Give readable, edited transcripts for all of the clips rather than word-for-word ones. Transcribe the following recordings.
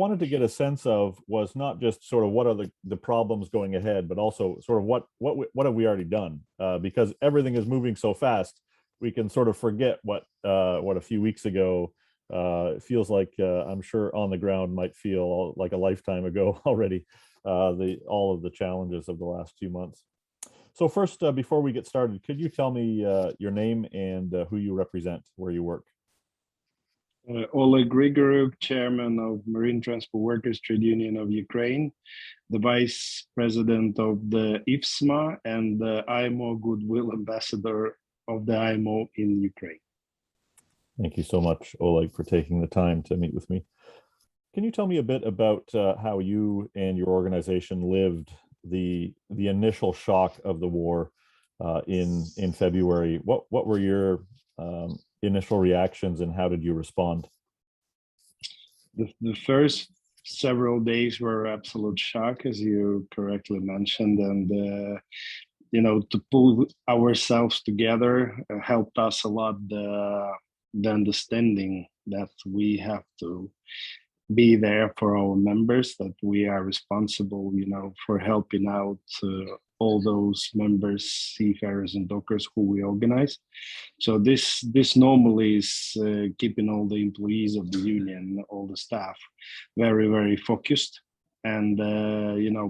wanted to get a sense of was not just sort of what are the problems going ahead, but also sort of what have we already done? Because everything is moving so fast, we can sort of forget what a few weeks ago it feels like. I'm sure on the ground might feel like a lifetime ago already. All of the challenges of the last few months. So first, before we get started, could you tell me your name and who you represent, where you work? Oleg Grygoriuk, Chairman of Marine Transport Workers Trade Union of Ukraine, the Vice President of the IFSMA, and the IMO Goodwill Ambassador of the IMO in Ukraine. Thank you so much, Oleg, for taking the time to meet with me. Can you tell me a bit about how you and your organization lived the initial shock of the war in February? What were your initial reactions, and how did you respond? The first several days were absolute shock, as you correctly mentioned, and to pull ourselves together helped us a lot. The understanding that we have to be there for our members, that we are responsible, for helping out all those members, seafarers and dockers who we organize. So this normally is keeping all the employees of the union, all the staff, very, very focused. And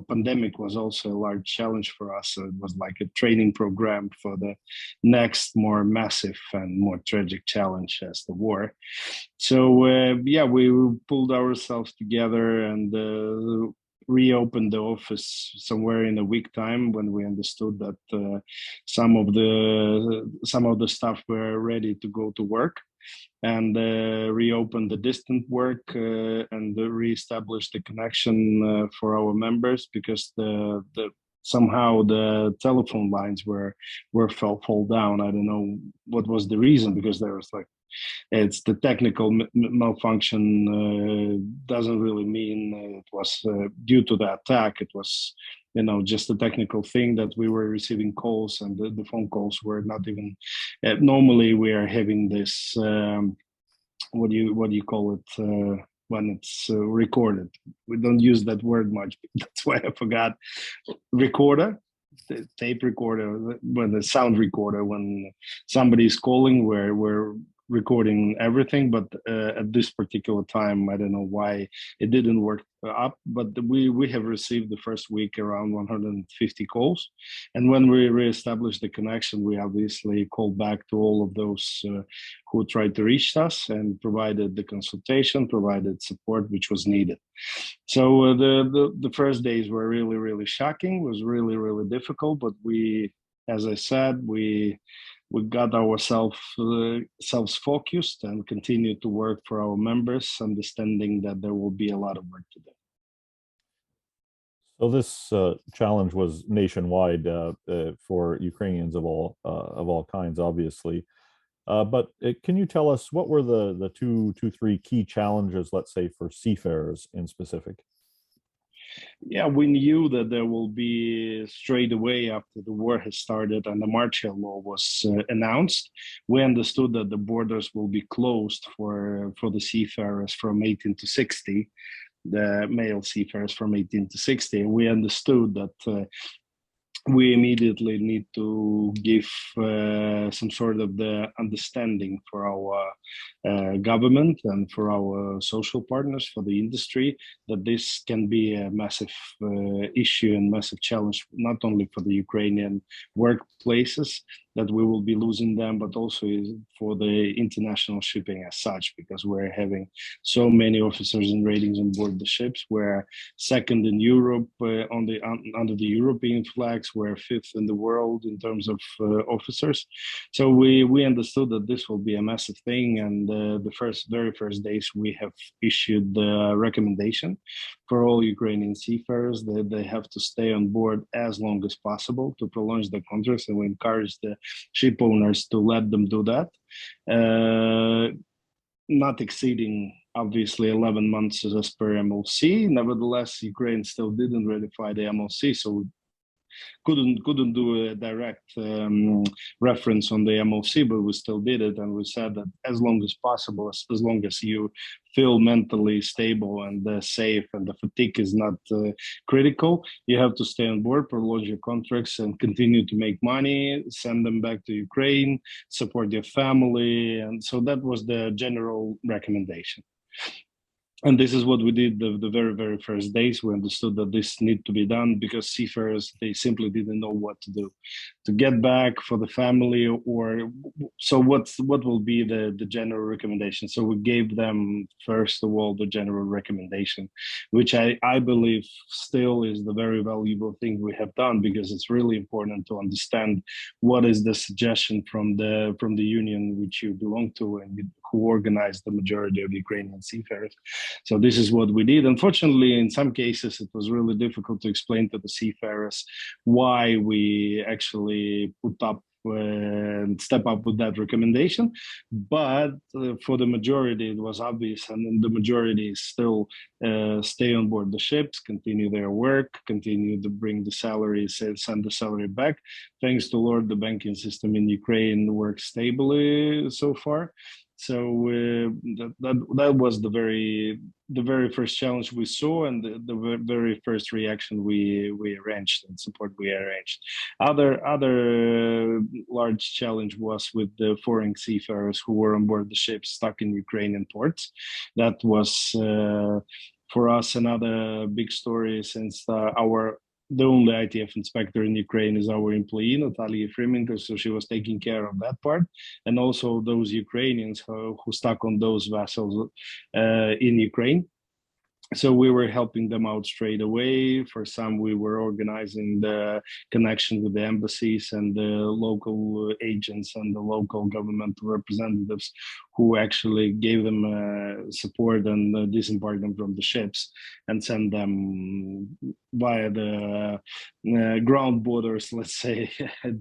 pandemic was also a large challenge for us. So it was like a training program for the next more massive and more tragic challenge as the war. So we pulled ourselves together and reopened the office somewhere in a week time, when we understood that some of the staff were ready to go to work, and reopened the distant work and reestablished the connection for our members, because somehow the telephone lines were fall down. I don't know what was the reason, because there was it's the technical malfunction. Doesn't really mean it was due to the attack. It was just a technical thing that we were receiving calls, and the phone calls were not even normally we are having this what do you call it when it's recorded. We don't use that word much. That's why I forgot. Recorder, the tape recorder, when the sound recorder, when somebody is calling, we're recording everything, but at this particular time, I don't know why it didn't work up, but we have received the first week around 150 calls, and when we reestablished the connection, we obviously called back to all of those who tried to reach us, and provided the consultation, provided support which was needed. So the first days were really, really shocking. It was really, really difficult, but we, as I said, we got ourselves focused and continued to work for our members, understanding that there will be a lot of work to do. So this challenge was nationwide for Ukrainians of all kinds, obviously. But can you tell us what were the three key challenges, let's say, for seafarers in specific? Yeah, we knew that there will be straight away after the war has started and the martial law was announced. We understood that the borders will be closed for the seafarers from 18 to 60, the male seafarers from 18 to 60. We understood that we immediately need to give some sort of the understanding for our government and for our social partners, for the industry, that this can be a massive issue and massive challenge, not only for the Ukrainian workplaces, that we will be losing them, but also for the international shipping as such, because we're having so many officers and ratings on board the ships. We're second in Europe under the European flags. We're fifth in the world in terms of officers. So we understood that this will be a massive thing, and the very first days we have issued the recommendation for all Ukrainian seafarers that they have to stay on board as long as possible to prolong the contracts, and we encourage the ship owners to let them do that, not exceeding obviously 11 months as per MLC. Nevertheless, Ukraine still didn't ratify the MLC, so couldn't do a direct reference on the MOC, but we still did it, and we said that as long as possible, as long as you feel mentally stable and safe, and the fatigue is not critical, you have to stay on board, prolong your contracts, and continue to make money, send them back to Ukraine, support your family, and so that was the general recommendation. And this is what we did the very first days. We understood that this need to be done because seafarers, they simply didn't know what to do to get back for the family, or so what will be the general recommendation. So we gave them first of all the general recommendation, which I believe still is the very valuable thing we have done, because it's really important to understand what is the suggestion from the union which you belong to and who organized the majority of Ukrainian seafarers. So this is what we did. Unfortunately, in some cases, it was really difficult to explain to the seafarers why we actually put up and step up with that recommendation. But for the majority, it was obvious, and the majority still stay on board the ships, continue their work, continue to bring the salaries, send the salary back. Thanks to Lord, the banking system in Ukraine works stably so far. So that was the very first challenge we saw, and the very first reaction we arranged and support we arranged. Other large challenge was with the foreign seafarers who were on board the ships stuck in Ukrainian ports. That was for us another big story, since the only ITF inspector in Ukraine is our employee, Natalia Efremenko, so she was taking care of that part. And also those Ukrainians who stuck on those vessels in Ukraine. So we were helping them out straight away. For some, we were organizing the connection with the embassies and the local agents and the local governmental representatives who actually gave them support and disembarked them from the ships and sent them via the ground borders, let's say,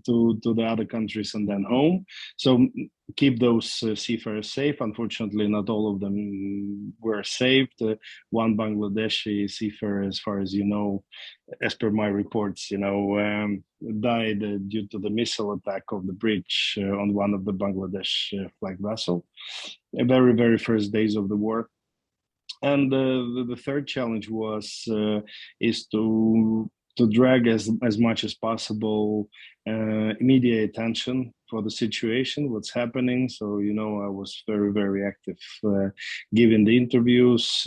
to the other countries and then home. So keep those seafarers safe. Unfortunately, not all of them were saved. One Bangladeshi seafarer, as far as you know, as per my reports, died due to the missile attack of the bridge on one of the Bangladesh flag vessel. The very first days of the war. And the third challenge is to drag as much as possible immediate attention for the situation, what's happening. So, I was very active giving the interviews,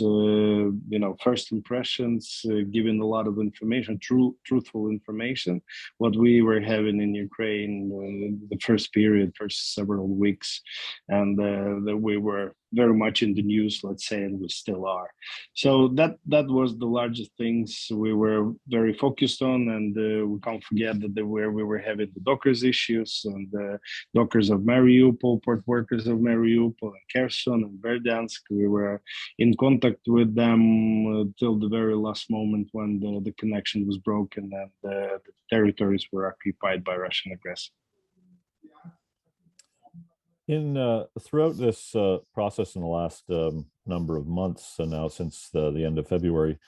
first impressions, giving a lot of information, truthful information, what we were having in Ukraine the first several weeks. And that we were very much in the news, let's say, and we still are. So that was the largest things we were very focused on. And we can't forget that we were having the dockers issues and the dockers of Mariupol, port workers of Mariupol and Kherson and Verdansk. We were in contact with them till the very last moment when the connection was broken and the territories were occupied by Russian aggressors. Throughout this process in the last number of months, and now since the end of February,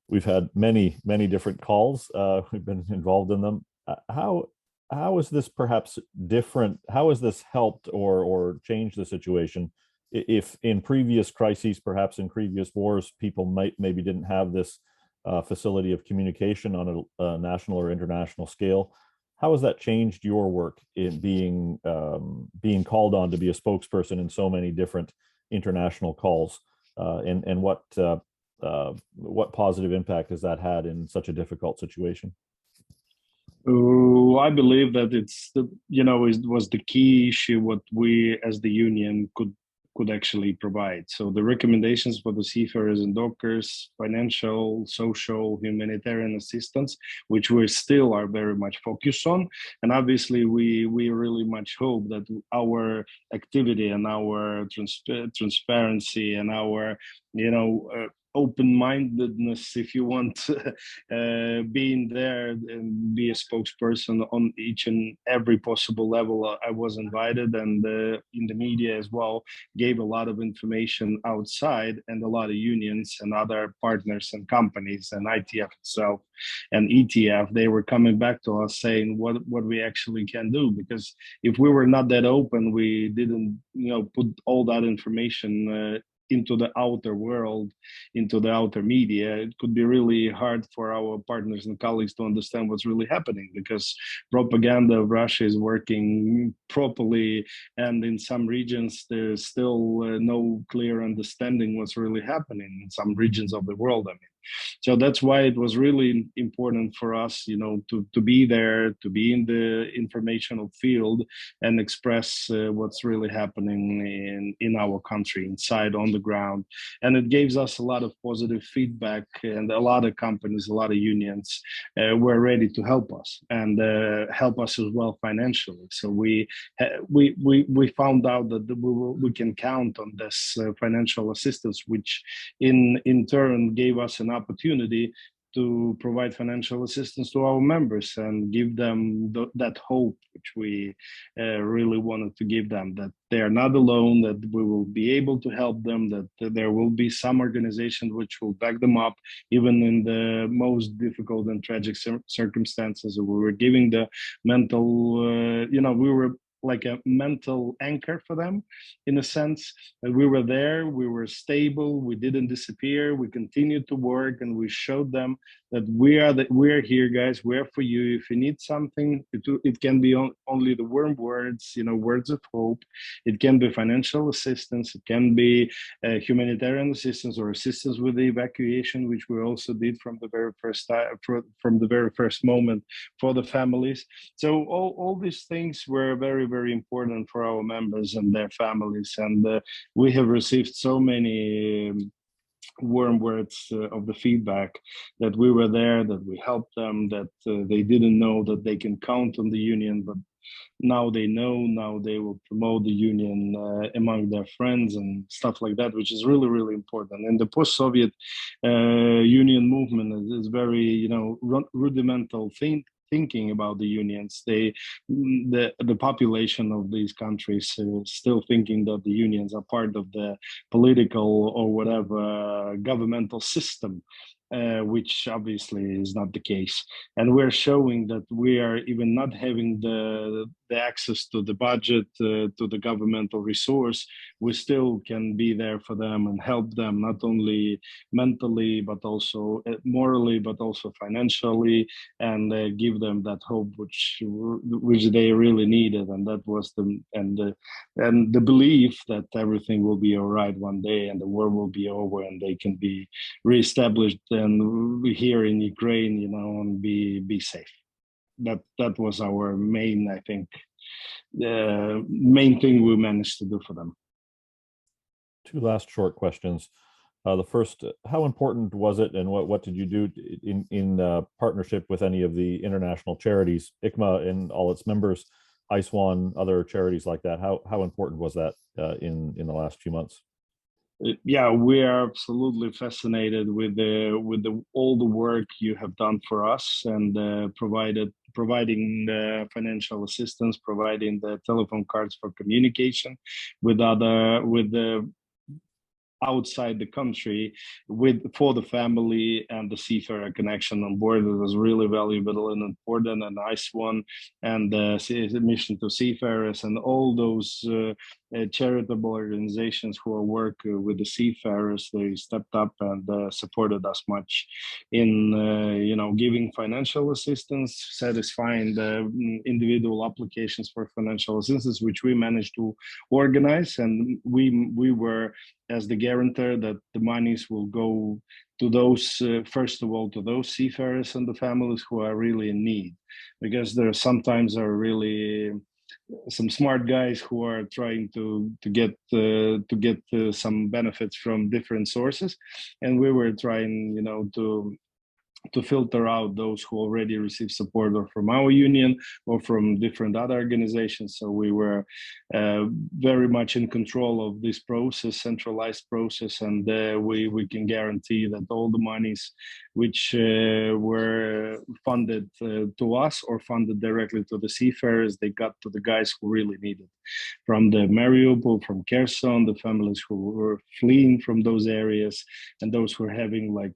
we've had many different calls. We've been involved in them. How is this perhaps different? How has this helped or changed the situation? If in previous crises, perhaps in previous wars, people maybe didn't have this facility of communication on a national or international scale, how has that changed your work in being called on to be a spokesperson in so many different international calls, and what positive impact has that had in such a difficult situation? I believe that it was the key issue what we as the union could actually provide. So the recommendations for the seafarers and dockers, financial, social, humanitarian assistance, which we still are very much focused on. And obviously we really much hope that our activity and our transparency and our open-mindedness, if you want, being there and be a spokesperson on each and every possible level. I was invited, and in the media as well, gave a lot of information outside, and a lot of unions and other partners and companies and ITF itself and ETF, they were coming back to us saying what we actually can do, because if we were not that open, we didn't put all that information into the outer world, into the outer media, it could be really hard for our partners and colleagues to understand what's really happening, because propaganda of Russia is working properly, and in some regions there's still no clear understanding what's really happening in some regions of the world. I mean, so that's why it was really important for us, to be there, to be in the informational field and express what's really happening in our country, inside, on the ground. And it gives us a lot of positive feedback, and a lot of companies, a lot of unions were ready to help us, and help us as well financially. So we found out that we can count on this financial assistance, which in turn gave us an opportunity to provide financial assistance to our members and give them that hope, which we really wanted to give them, that they are not alone, that we will be able to help them, that there will be some organization which will back them up, even in the most difficult and tragic circumstances. We were giving the mental, we were like a mental anchor for them, in a sense that we were there, we were stable, we didn't disappear, we continued to work, and we showed them that we're here, guys, we're for you. If you need something, it can be only the warm words, words of hope. It can be financial assistance, it can be humanitarian assistance, or assistance with the evacuation, which we also did from the very first time, from the very first moment, for the families. So all these things were very, very important for our members and their families, and we have received so many warm words of the feedback, that we were there, that we helped them, that they didn't know that they can count on the union, but now they know. Now they will promote the union among their friends and stuff like that, which is really, really important. And the post-Soviet union movement is very, rudimental thinking about the unions. The population of these countries is still thinking that the unions are part of the political or whatever governmental system, which obviously is not the case. And we're showing that we are even not having the access to the budget, to the governmental resource, we still can be there for them and help them, not only mentally, but also morally, but also financially, and give them that hope which they really needed. And that was the belief that everything will be all right one day, and the war will be over, and they can be reestablished and here in Ukraine, and be safe. That was our main, I think, the main thing we managed to do for them. Two last short questions. The first, how important was it, and what did you do in partnership with any of the international charities, ICMA and all its members, ISWAN, other charities like that? How important was that in the last few months? Yeah, we are absolutely fascinated with all the work you have done for us, and providing the financial assistance, providing the telephone cards for communication with the outside the country, for the family, and the seafarer connection on board. It was really valuable and important. And ISWAN and the Mission to Seafarers and all those charitable organizations who work with the seafarers, they stepped up and supported us much in giving financial assistance, satisfying the individual applications for financial assistance, which we managed to organize. And we were as the guarantor that the monies will go to those, first of all, to those seafarers and the families who are really in need, because there sometimes are really some smart guys who are trying to get some benefits from different sources, and we were trying, to to filter out those who already received support or from our union or from different other organizations. So we were very much in control of this process, centralized process, and we can guarantee that all the monies which were funded to us or funded directly to the seafarers, they got to the guys who really needed. From the Mariupol, from Kherson, the families who were fleeing from those areas, and those who are having like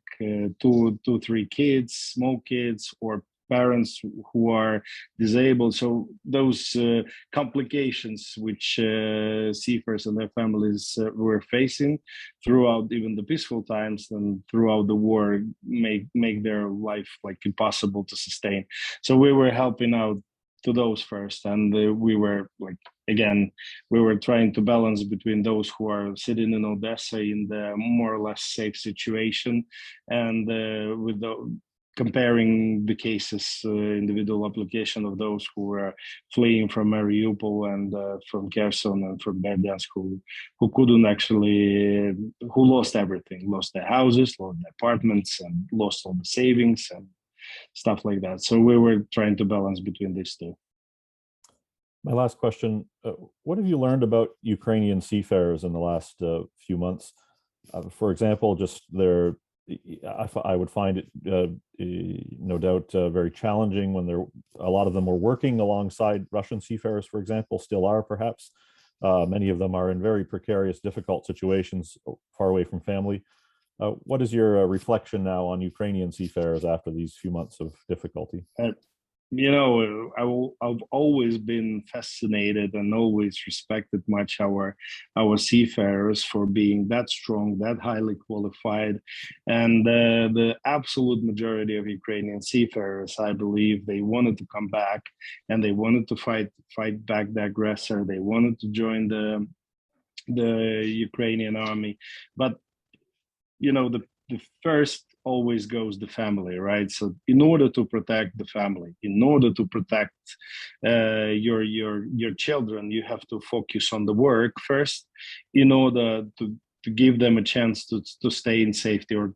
two, three kids, small kids, or parents who are disabled. So those complications which seafarers and their families were facing throughout even the peaceful times and throughout the war make their life like impossible to sustain. So we were helping out to those first, and we were like, again, we were trying to balance between those who are sitting in Odessa in the more or less safe situation, and with the comparing the cases, individual application of those who were fleeing from Mariupol and from Kherson and from Berdyansk, who couldn't actually, who lost everything, lost their houses, lost their apartments, and lost all the savings and stuff like that. So we were trying to balance between these two. My last question, what have you learned about Ukrainian seafarers in the last few months? For example, just their, I would find it no doubt very challenging when a lot of them were working alongside Russian seafarers, for example, still are perhaps. Many of them are in very precarious, difficult situations far away from family. What is your reflection now on Ukrainian seafarers after these few months of difficulty? You know, I've always been fascinated and always respected much our seafarers for being that strong, that highly qualified, and the absolute majority of Ukrainian seafarers, I believe, they wanted to come back and they wanted to fight back the aggressor. They wanted to join the Ukrainian army, but you know, the first always goes the family, right? So in order to protect the family, in order to protect your children, you have to focus on the work first in order to give them a chance to stay in safety or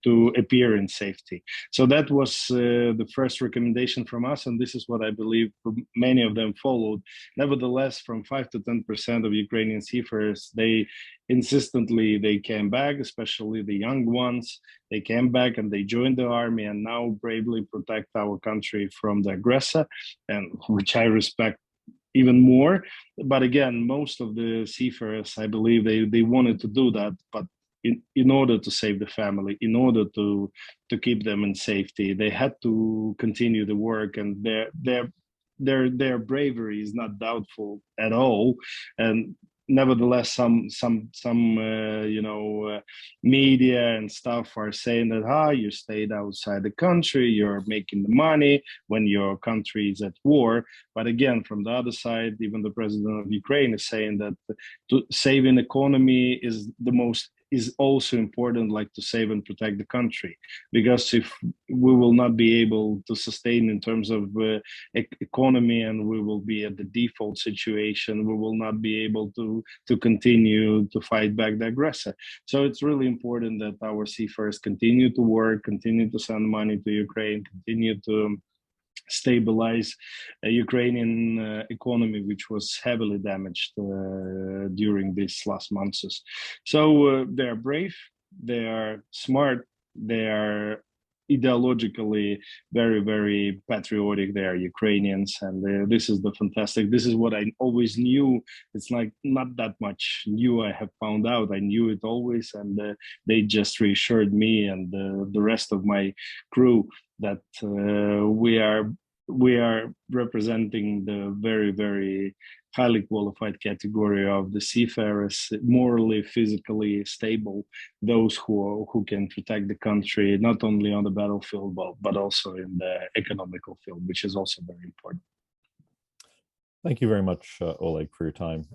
to appear in safety. So that was the first recommendation from us, and this is what I believe many of them followed. Nevertheless, from 5 to 10% of Ukrainian seafarers, they insistently they came back, especially the young ones. They came back and they joined the army and now bravely protect our country from the aggressor, and which I respect even more. But again, most of the seafarers, I believe, they wanted to do that, but in order to save the family, in order to keep them in safety, they had to continue the work, and their bravery is not doubtful at all. And nevertheless, some media and stuff are saying that you stayed outside the country, you're making the money when your country is at war. But again, from the other side, even the president of Ukraine is saying that to save an economy is also important, like to save and protect the country, because if we will not be able to sustain in terms of economy, and we will be at the default situation, we will not be able to continue to fight back the aggressor. So it's really important that our seafarers continue to work, continue to send money to Ukraine, continue to stabilize a Ukrainian economy, which was heavily damaged during these last months. So they're brave, they are smart, they are ideologically very, very patriotic. They are Ukrainians, and this is the fantastic. This is what I always knew. It's like not that much new I have found out. I knew it always, and they just reassured me and the rest of my crew that we are representing the very, very highly qualified category of the seafarers, morally, physically stable, those who can protect the country, not only on the battlefield, but also in the economical field, which is also very important. Thank you very much, Oleg, for your time.